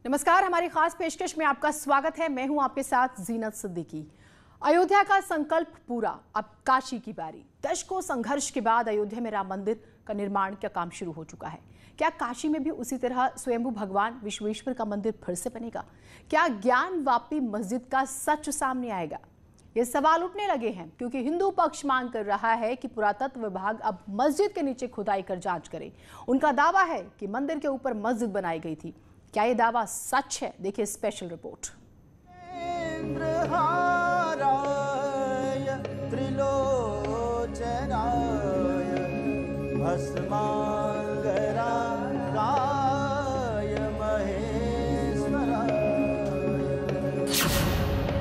नमस्कार, हमारी खास पेशकश में आपका स्वागत है। मैं हूं आपके साथ जीनत सिद्दीकी। अयोध्या का संकल्प पूरा, अब काशी की बारी। दशकों संघर्ष के बाद अयोध्या में राम मंदिर का निर्माण का काम शुरू हो चुका है। क्या काशी में भी उसी तरह स्वयंभू भगवान विश्वेश्वर का मंदिर फिर से बनेगा? क्या ज्ञानवापी मस्जिद का सच सामने आएगा? ये सवाल उठने लगे हैं क्योंकि हिंदू पक्ष मांग कर रहा है कि पुरातत्व विभाग अब मस्जिद के नीचे खुदाई कर जांच करे। उनका दावा है कि मंदिर के ऊपर मस्जिद बनाई गई थी। क्या ये दावा सच है? देखिए स्पेशल रिपोर्ट।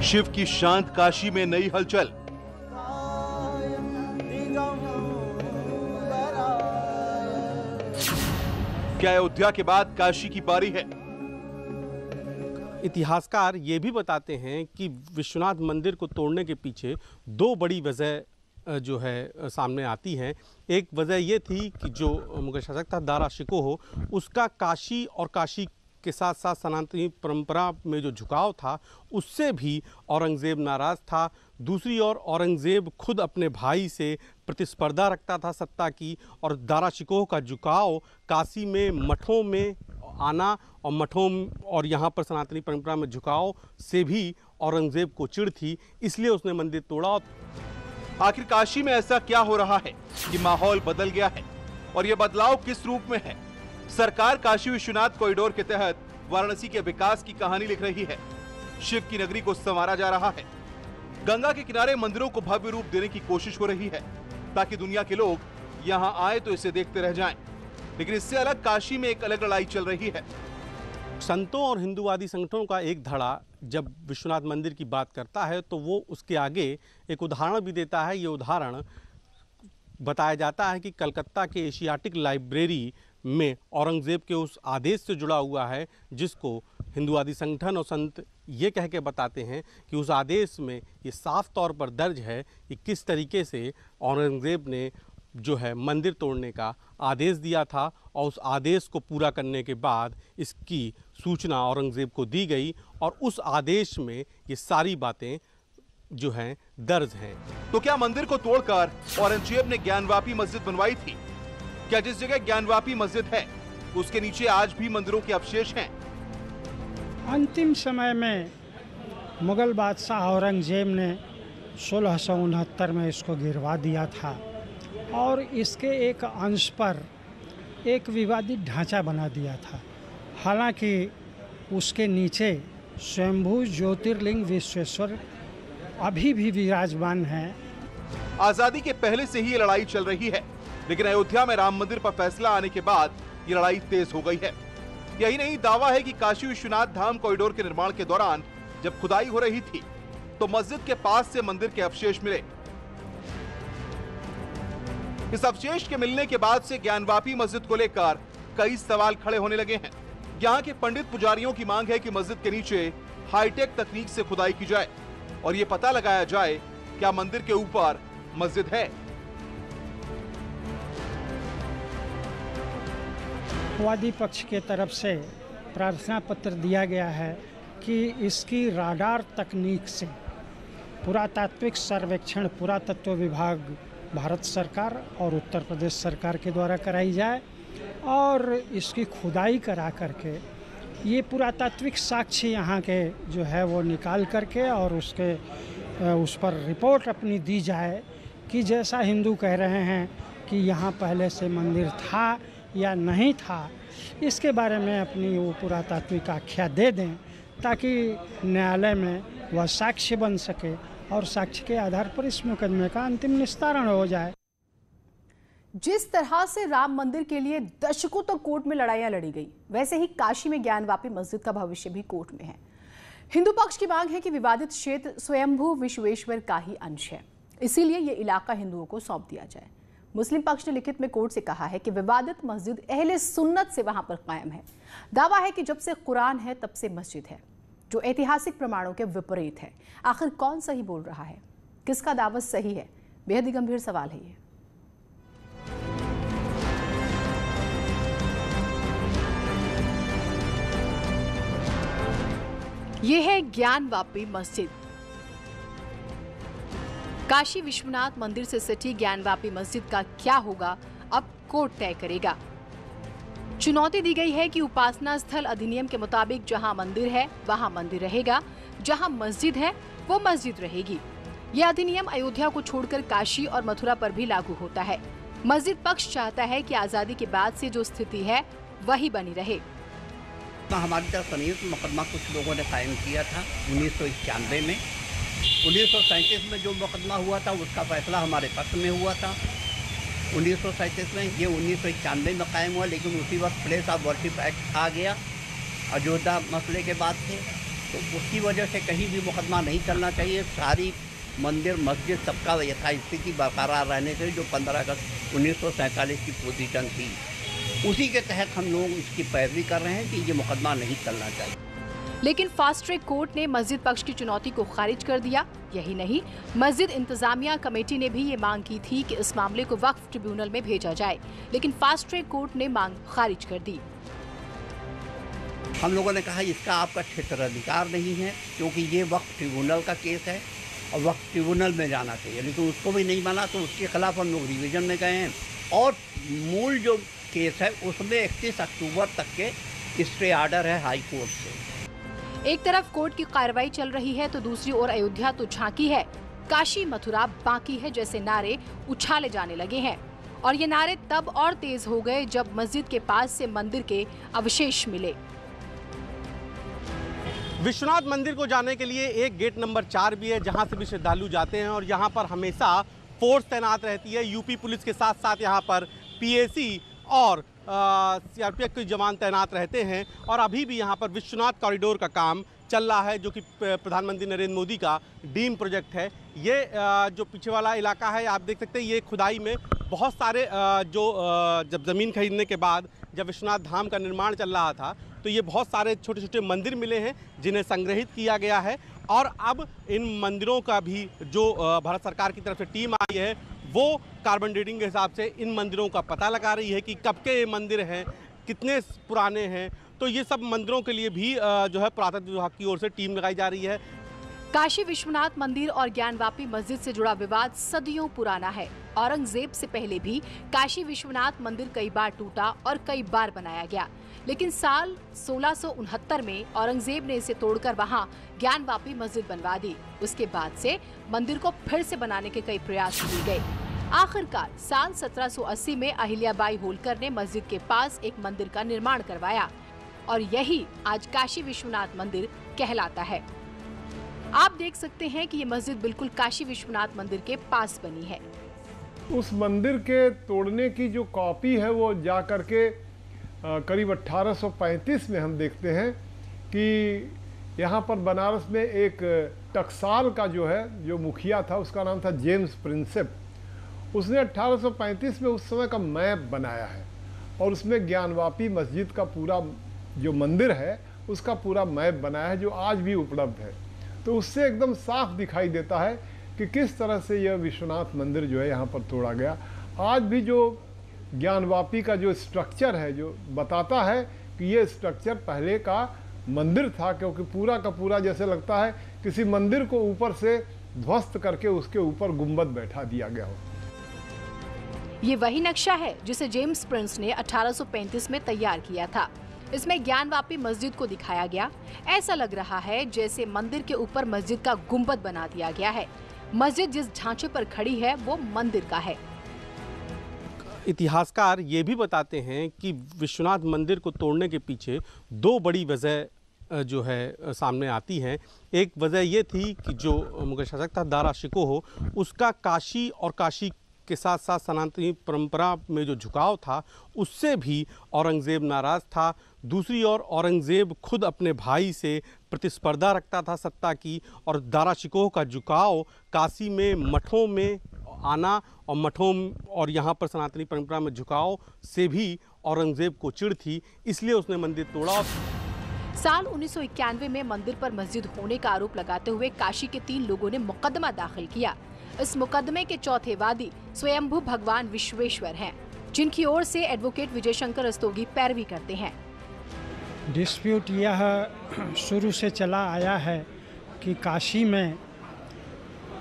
शिव की शांत काशी में नई हलचल। क्या अयोध्या के बाद काशी की बारी है? इतिहासकार ये भी बताते हैं कि विश्वनाथ मंदिर को तोड़ने के पीछे दो बड़ी वजह जो है सामने आती हैं। एक वजह ये थी कि जो मुगल शासक था दारा शिकोह, उसका काशी और काशी के साथ साथ सनातनी परंपरा में जो झुकाव था उससे भी औरंगज़ेब नाराज़ था। दूसरी ओर औरंगज़ेब खुद अपने भाई से प्रतिस्पर्धा रखता था सत्ता की, और दारा शिकोह का झुकाव काशी में मठों में आना और मठों और यहाँ पर सनातनी परंपरा में झुकाव से भी औरंगज़ेब को चिढ़ थी, इसलिए उसने मंदिर तोड़ा। आखिर काशी में ऐसा क्या हो रहा है कि माहौल बदल गया है, और यह बदलाव किस रूप में है? सरकार काशी विश्वनाथ कॉरिडोर के तहत वाराणसी के विकास की कहानी लिख रही है। शिव की नगरी को संवारा जा रहा है। गंगा के किनारे मंदिरों को भव्य रूप देने की कोशिश हो रही है ताकि दुनिया के लोग यहाँ आए तो इसे देखते रह जाएं। लेकिन इससे अलग काशी में एक अलग लड़ाई चल रही है। संतों और हिंदूवादी संगठनों का एक धड़ा जब विश्वनाथ मंदिर की बात करता है तो वो उसके आगे एक उदाहरण भी देता है। ये उदाहरण बताया जाता है कि कलकत्ता के एशियाटिक लाइब्रेरी में औरंगज़ेब के उस आदेश से जुड़ा हुआ है, जिसको हिंदूवादी संगठन और संत ये कह के बताते हैं कि उस आदेश में ये साफ तौर पर दर्ज है कि किस तरीके से औरंगज़ेब ने जो है मंदिर तोड़ने का आदेश दिया था, और उस आदेश को पूरा करने के बाद इसकी सूचना औरंगज़ेब को दी गई, और उस आदेश में ये सारी बातें जो हैं दर्ज हैं। तो क्या मंदिर को तोड़कर औरंगजेब ने ज्ञानवापी मस्जिद बनवाई थी? क्या जिस जगह ज्ञानवापी मस्जिद है उसके नीचे आज भी मंदिरों के अवशेष हैं? अंतिम समय में मुगल बादशाह औरंगजेब ने 1669 में इसको गिरवा दिया था, और इसके एक अंश पर एक विवादित ढांचा बना दिया था। हालांकि उसके नीचे स्वयंभू ज्योतिर्लिंग विश्वेश्वर अभी भी विराजमान है। आजादी के पहले से ही ये लड़ाई चल रही है, लेकिन अयोध्या में राम मंदिर पर फैसला आने के बाद ये लड़ाई तेज हो गई है। यही नहीं, दावा है कि काशी विश्वनाथ धाम कॉरिडोर के निर्माण के दौरान जब खुदाई हो रही थी तो मस्जिद के पास से मंदिर के अवशेष मिले। इस अवशेष के मिलने के बाद से ज्ञानवापी मस्जिद को लेकर कई सवाल खड़े होने लगे हैं। यहाँ के पंडित पुजारियों की मांग है कि मस्जिद के नीचे हाईटेक तकनीक से खुदाई की जाए और ये पता लगाया जाए क्या मंदिर के ऊपर मस्जिद है। वादी पक्ष के तरफ से प्रार्थना पत्र दिया गया है कि इसकी राडार तकनीक से पुरातात्विक सर्वेक्षण पुरातत्व विभाग भारत सरकार और उत्तर प्रदेश सरकार के द्वारा कराई जाए, और इसकी खुदाई करा करके ये पुरातात्विक साक्ष्य यहाँ के जो है वो निकाल करके और उस पर रिपोर्ट अपनी दी जाए कि जैसा हिंदू कह रहे हैं कि यहाँ पहले से मंदिर था या नहीं था, इसके बारे में अपनी वो पुरातात्विक आख्या दे दें ताकि न्यायालय में वह साक्ष्य बन सके और साक्ष्य के आधार पर इस मुकदमे का अंतिम निस्तारण हो जाए। जिस तरह से राम मंदिर के लिए दशकों तक कोर्ट में लड़ाइयां लड़ी गई, वैसे ही काशी में ज्ञानवापी मस्जिद का भविष्य भी कोर्ट में है। हिंदू पक्ष की मांग है कि विवादित क्षेत्र स्वयंभू विश्वेश्वर का ही अंश है, इसीलिए ये इलाका हिंदुओं को सौंप दिया जाए। मुस्लिम पक्ष ने लिखित में कोर्ट से कहा है कि विवादित मस्जिद अहले सुन्नत से वहां पर कायम है। दावा है कि जब से कुरान है तब से मस्जिद है, जो ऐतिहासिक प्रमाणों के विपरीत है। आखिर कौन सही बोल रहा है, किसका दावा सही है? बेहद ही गंभीर सवाल है ये। ये है ज्ञानवापी मस्जिद। काशी विश्वनाथ मंदिर से सटी ज्ञानवापी मस्जिद का क्या होगा, अब कोर्ट तय करेगा। चुनौती दी गई है कि उपासना स्थल अधिनियम के मुताबिक जहां मंदिर है वहां मंदिर रहेगा, जहां मस्जिद है वो मस्जिद रहेगी। यह अधिनियम अयोध्या को छोड़कर काशी और मथुरा पर भी लागू होता है। मस्जिद पक्ष चाहता है कि आजादी के बाद से जो स्थिति है वही बनी रहे। हमारी तरफ संयुक्त मुकदमा कुछ लोगों ने कायम किया था 1991 में। 1937 में जो मुकदमा हुआ था उसका फैसला हमारे पक्ष में हुआ था 1937 में। ये 1991 में कायम हुआ, लेकिन उसी वक्त प्लेस ऑफ वर्शिप एक्ट आ गया अयोध्या मसले के बाद से, तो उसकी वजह से कहीं भी मुकदमा नहीं चलना चाहिए। सारी मंदिर मस्जिद सबका यथास्थिति बरकरार रहने से जो 15 अगस्त 1947 की पोजीशन थी, उसी के तहत हम लोग इसकी पैरवी कर रहे हैं कि ये मुकदमा नहीं चलना चाहिए। लेकिन फास्ट ट्रैक कोर्ट ने मस्जिद पक्ष की चुनौती को खारिज कर दिया। यही नहीं, मस्जिद इंतजामिया कमेटी ने भी ये मांग की थी कि इस मामले को वक्फ ट्रिब्यूनल में भेजा जाए, लेकिन फास्ट ट्रैक कोर्ट ने मांग खारिज कर दी। हम लोगों ने कहा इसका आपका क्षेत्राधिकार नहीं है, क्योंकि ये वक्फ ट्रिब्यूनल का केस है और वक्फ ट्रिब्यूनल में जाना चाहिए, लेकिन उसको भी नहीं माना। तो उसके खिलाफ हम लोग रिवीजन में गए हैं और मूल जो केस है उसमें 31 अक्टूबर तक के स्टे ऑर्डर है हाई कोर्ट से। एक तरफ कोर्ट की कार्रवाई चल रही है तो दूसरी ओर अयोध्या तो झांकी है। काशी मथुरा बाकी है जैसे नारे उछाले जाने लगे हैं, और ये नारे तब और तेज हो गए जब मस्जिद के पास से मंदिर के अवशेष मिले। विश्वनाथ मंदिर को जाने के लिए एक गेट नंबर 4 भी है, जहां से भी श्रद्धालु जाते हैं, और यहां पर हमेशा फोर्स तैनात रहती है। यूपी पुलिस के साथ साथ यहां पर पीएसी और सीआरपीएफ के जवान तैनात रहते हैं। और अभी भी यहाँ पर विश्वनाथ कॉरिडोर का काम चल रहा है, जो कि प्रधानमंत्री नरेंद्र मोदी का ड्रीम प्रोजेक्ट है। ये जो पीछे वाला इलाका है, आप देख सकते हैं, ये खुदाई में बहुत सारे जब ज़मीन खरीदने के बाद जब विश्वनाथ धाम का निर्माण चल रहा था, तो ये बहुत सारे छोटे छोटे मंदिर मिले हैं जिन्हें संग्रहित किया गया है। और अब इन मंदिरों का भी जो भारत सरकार की तरफ से टीम आई है, वो कार्बन डेटिंग के हिसाब से इन मंदिरों का पता लगा रही है कि कब के ये मंदिर हैं, कितने पुराने हैं। तो ये सब मंदिरों के लिए भी जो है पुरातत्व विभाग की ओर से टीम लगाई जा रही है। काशी विश्वनाथ मंदिर और ज्ञानवापी मस्जिद से जुड़ा विवाद सदियों पुराना है। औरंगजेब से पहले भी काशी विश्वनाथ मंदिर कई बार टूटा और कई बार बनाया गया, लेकिन साल 1669 में औरंगजेब ने इसे तोड़कर वहां ज्ञानवापी मस्जिद बनवा दी। उसके बाद से मंदिर को फिर से बनाने के कई प्रयास किए गए। आखिरकार साल 1780 में अहिल्याबाई होलकर ने मस्जिद के पास एक मंदिर का निर्माण करवाया, और यही आज काशी विश्वनाथ मंदिर कहलाता है। आप देख सकते हैं कि ये मस्जिद बिल्कुल काशी विश्वनाथ मंदिर के पास बनी है। उस मंदिर के तोड़ने की जो कॉपी है वो जा करके करीब 1835 में हम देखते हैं कि यहाँ पर बनारस में एक टकसाल का जो मुखिया था, उसका नाम था जेम्स प्रिंसेप। उसने 1835 में उस समय का मैप बनाया है, और उसमें ज्ञानवापी मस्जिद का पूरा जो मंदिर है उसका पूरा मैप बनाया है, जो आज भी उपलब्ध है। तो उससे एकदम साफ दिखाई देता है कि किस तरह से यह विश्वनाथ मंदिर जो है यहाँ पर तोड़ा गया। आज भी जो ज्ञानवापी का जो स्ट्रक्चर है, जो बताता है कि ये स्ट्रक्चर पहले का मंदिर था, क्योंकि पूरा का पूरा जैसे लगता है किसी मंदिर को ऊपर से ध्वस्त करके उसके ऊपर गुंबद बैठा दिया गया हो। ये वही नक्शा है जिसे जेम्स प्रिंस ने 1835 में तैयार किया था। इसमें ज्ञानवापी मस्जिद को दिखाया गया। ऐसा लग रहा है जैसे मंदिर के ऊपर मस्जिद का गुंबद बना दिया गया है। मस्जिद जिस ढांचे पर खड़ी है वो मंदिर का है। इतिहासकार ये भी बताते हैं कि विश्वनाथ मंदिर को तोड़ने के पीछे दो बड़ी वजह जो है सामने आती हैं। एक वजह ये थी कि जो मुगल शासक था दारा शिकोह, उसका काशी और काशी के साथ साथ सनातनी परंपरा में जो झुकाव था, उससे भी औरंगज़ेब नाराज़ था। दूसरी ओर औरंगज़ेब खुद अपने भाई से प्रतिस्पर्धा रखता था सत्ता की, और दारा शिकोह का झुकाव काशी में मठों में आना और मठों और यहाँ पर सनातनी परंपरा में झुकाव से भी औरंगज़ेब को चिढ़ थी, इसलिए उसने मंदिर तोड़ा। साल 1991 में मंदिर पर मस्जिद होने का आरोप लगाते हुए काशी के 3 लोगों ने मुकदमा दाखिल किया। इस मुकदमे के चौथे वादी स्वयंभू भगवान विश्वेश्वर हैं, जिनकी ओर से एडवोकेट विजय शंकर रस्तोगी पैरवी करते हैं। डिस्प्यूट यह शुरू से चला आया है कि काशी में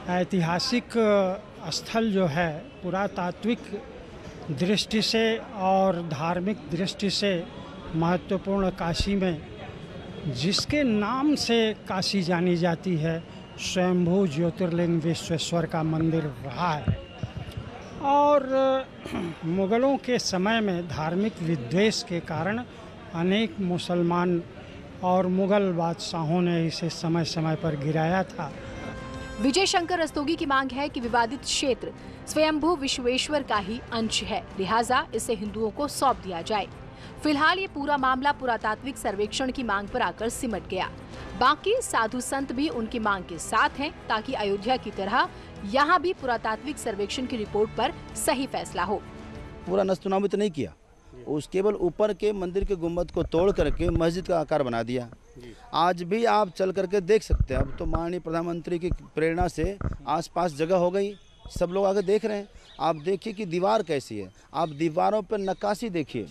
ऐतिहासिक स्थल जो है पुरातात्विक दृष्टि से और धार्मिक दृष्टि से महत्वपूर्ण काशी में जिसके नाम से काशी जानी जाती है स्वयंभू ज्योतिर्लिंग विश्वेश्वर का मंदिर रहा है। और मुग़लों के समय में धार्मिक विद्वेष के कारण अनेक मुसलमान और मुग़ल बादशाहों ने इसे समय समय पर गिराया था। विजय शंकर रस्तोगी की मांग है कि विवादित क्षेत्र स्वयंभू विश्वेश्वर का ही अंश है, लिहाजा इसे हिंदुओं को सौंप दिया जाए। फिलहाल ये पूरा मामला पुरातात्विक सर्वेक्षण की मांग पर आकर सिमट गया। बाकी साधु संत भी उनकी मांग के साथ हैं ताकि अयोध्या की तरह यहाँ भी पुरातात्विक सर्वेक्षण की रिपोर्ट पर सही फैसला हो। पूरा नस्तुनाबूत नहीं किया, उस केवल ऊपर के मंदिर के गुम्बद को तोड़ करके मस्जिद का आकार बना दिया। आज भी आप चल करके देख सकते हैं। अब तो माननीय प्रधानमंत्री की प्रेरणा से आसपास जगह हो गई, सब लोग आगे देख रहे हैं। आप देखिए कि दीवार कैसी है, आप दीवारों पर नक्काशी देखिए।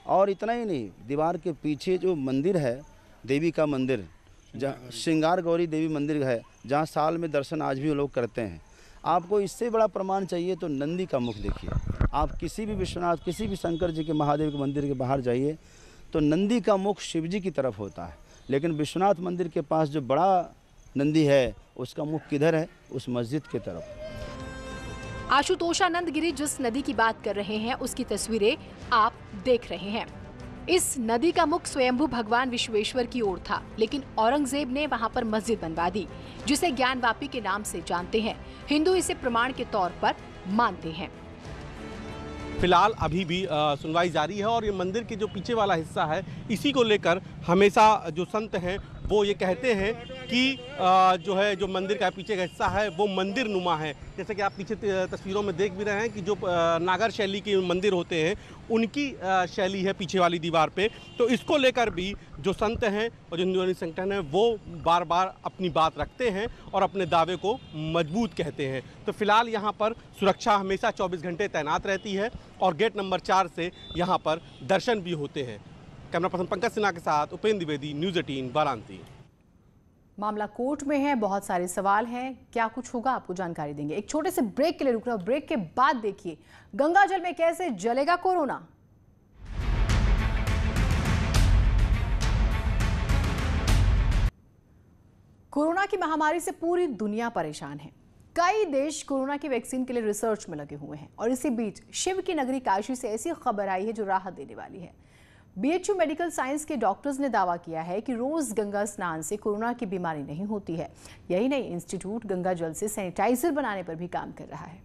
और इतना ही नहीं, दीवार के पीछे जो मंदिर है देवी का मंदिर, जहाँ श्रृंगार गौरी देवी मंदिर है, जहाँ साल में दर्शन आज भी लोग करते हैं। आपको इससे बड़ा प्रमाण चाहिए तो नंदी का मुख देखिए। आप किसी भी विश्वनाथ, किसी भी शंकर जी के महादेव के मंदिर के बाहर जाइए तो नंदी का मुख शिव जी की तरफ होता है, लेकिन विश्वनाथ मंदिर के पास जो बड़ा नंदी है उसका मुख किधर है? उस मस्जिद की तरफ। आशुतोषानंद गिरी जिस नदी की बात कर रहे हैं उसकी तस्वीरें आप देख रहे हैं। इस नदी का मुख स्वयंभू भगवान विश्वेश्वर की ओर था, लेकिन औरंगजेब ने वहां पर मस्जिद बनवा दी, जिसे ज्ञानवापी के नाम से जानते हैं। हिंदू इसे प्रमाण के तौर पर मानते हैं। फिलहाल अभी भी सुनवाई जारी है और ये मंदिर के जो पीछे वाला हिस्सा है इसी को लेकर हमेशा जो संत हैं वो ये कहते हैं कि जो मंदिर का पीछे का हिस्सा है वो मंदिर नुमा है। जैसे कि आप पीछे तस्वीरों में देख भी रहे हैं कि जो नागर शैली के मंदिर होते हैं उनकी शैली है पीछे वाली दीवार पे। तो इसको लेकर भी जो संत हैं और जो हिंदू संगठन है वो बार बार अपनी बात रखते हैं और अपने दावे को मजबूत कहते हैं। तो फिलहाल यहाँ पर सुरक्षा हमेशा 24 घंटे तैनात रहती है और गेट नंबर 4 से यहाँ पर दर्शन भी होते हैं। कैमरा पर्सन पंकज सिन्हा के साथ उपेंद्र द्विवेदी, न्यूज़ 18 वाराणसी। मामला कोर्ट में है, बहुत सारे सवाल हैं, क्या कुछ होगा आपको जानकारी देंगे। एक छोटे से ब्रेक के लिए रुक रहा हूं, ब्रेक के बाद देखिए गंगाजल में कैसे जलेगा कोरोना। कोरोना की महामारी से पूरी दुनिया परेशान है। कई देश कोरोना की वैक्सीन के लिए रिसर्च में लगे हुए हैं और इसी बीच शिव की नगरी काशी से ऐसी खबर आई है जो राहत देने वाली है। BHU मेडिकल साइंस के डॉक्टर्स ने दावा किया है कि रोज गंगा स्नान से कोरोना की बीमारी नहीं होती है। यही नहीं, इंस्टीट्यूट गंगा जल से सैनिटाइजर बनाने पर भी काम कर रहा है।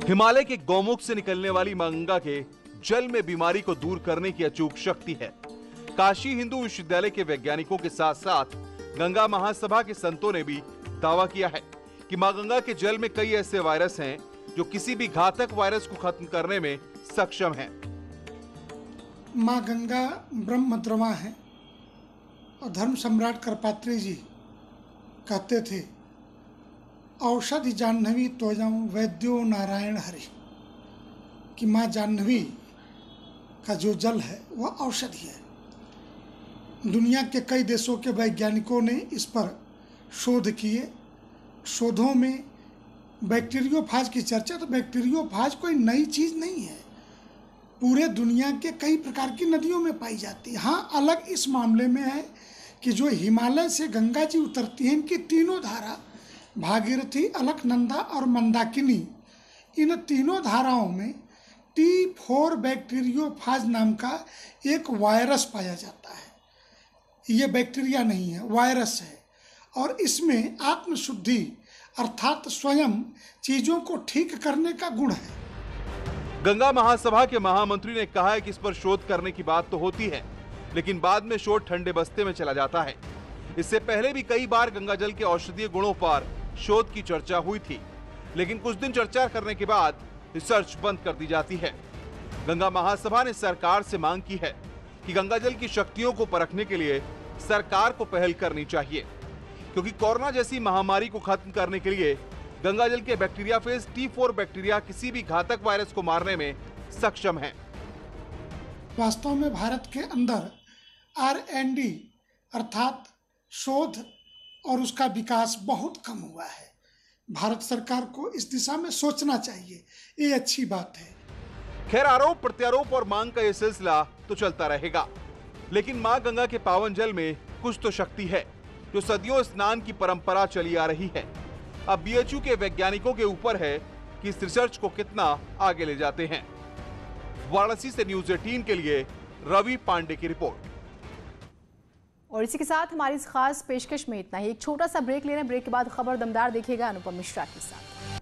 हिमालय के गौमुख से निकलने वाली मां गंगा के जल में बीमारी को दूर करने की अचूक शक्ति है। काशी हिंदू विश्वविद्यालय के वैज्ञानिकों के साथ साथ गंगा महासभा के संतों ने भी दावा किया है कि मां गंगा के जल में कई ऐसे वायरस हैं जो किसी भी घातक वायरस को खत्म करने में सक्षम हैं। मां गंगा ब्रह्मद्रमा है और धर्म सम्राट करपात्री जी कहते थे, औषधि जाह्नवी त्वयं वैद्यो नारायण हरि, कि मां जाह्नवी का जो जल है वह औषधि है। दुनिया के कई देशों के वैज्ञानिकों ने इस पर शोध किए। शोधों में बैक्टीरियोफाज की चर्चा, तो बैक्टीरियोफाज कोई नई चीज़ नहीं है, पूरे दुनिया के कई प्रकार की नदियों में पाई जाती है। हाँ, अलग इस मामले में है कि जो हिमालय से गंगा जी उतरती हैं, इनकी तीनों धारा भागीरथी, अलकनंदा और मंदाकिनी, इन तीनों धाराओं में T4 बैक्टीरियोफाज नाम का एक वायरस पाया जाता है। ये बैक्टीरिया नहीं है, वायरस है, और इसमें आत्मशुद्धि अर्थात स्वयं चीजों को ठीक करने का गुण है। गंगा महासभा के महामंत्री ने कहा है कि इस पर शोध करने की बात तो होती है, लेकिन बाद में शोध ठंडे बस्ते में चला जाता है। इससे पहले भी कई बार गंगा जल के औषधीय गुणों पर शोध की चर्चा हुई थी, लेकिन कुछ दिन चर्चा करने के बाद रिसर्च बंद कर दी जाती है। गंगा महासभा ने सरकार से मांग की है कि गंगा जल की शक्तियों को परखने के लिए सरकार को पहल करनी चाहिए, क्योंकि कोरोना जैसी महामारी को खत्म करने के लिए गंगाजल के बैक्टीरियाफेज T4 बैक्टीरिया किसी भी घातक वायरस को मारने में सक्षम है। वास्तव में भारत के अंदर R&D अर्थात शोध और उसका विकास बहुत कम हुआ है। भारत सरकार को इस दिशा में सोचना चाहिए, ये अच्छी बात है। खैर, आरोप प्रत्यारोप और मांग का यह सिलसिला तो चलता रहेगा, लेकिन मां गंगा के पावन जल में कुछ तो शक्ति है जो सदियों स्नान की परंपरा चली आ रही है। अब BHU के वैज्ञानिकों के ऊपर है कि इस रिसर्च को कितना आगे ले जाते हैं। वाराणसी से न्यूज़ 18 के लिए रवि पांडे की रिपोर्ट। और इसी के साथ हमारी इस खास पेशकश में इतना ही। एक छोटा सा ब्रेक ले रहे हैं, ब्रेक के बाद खबर दमदार देखिएगा अनुपम मिश्रा के साथ।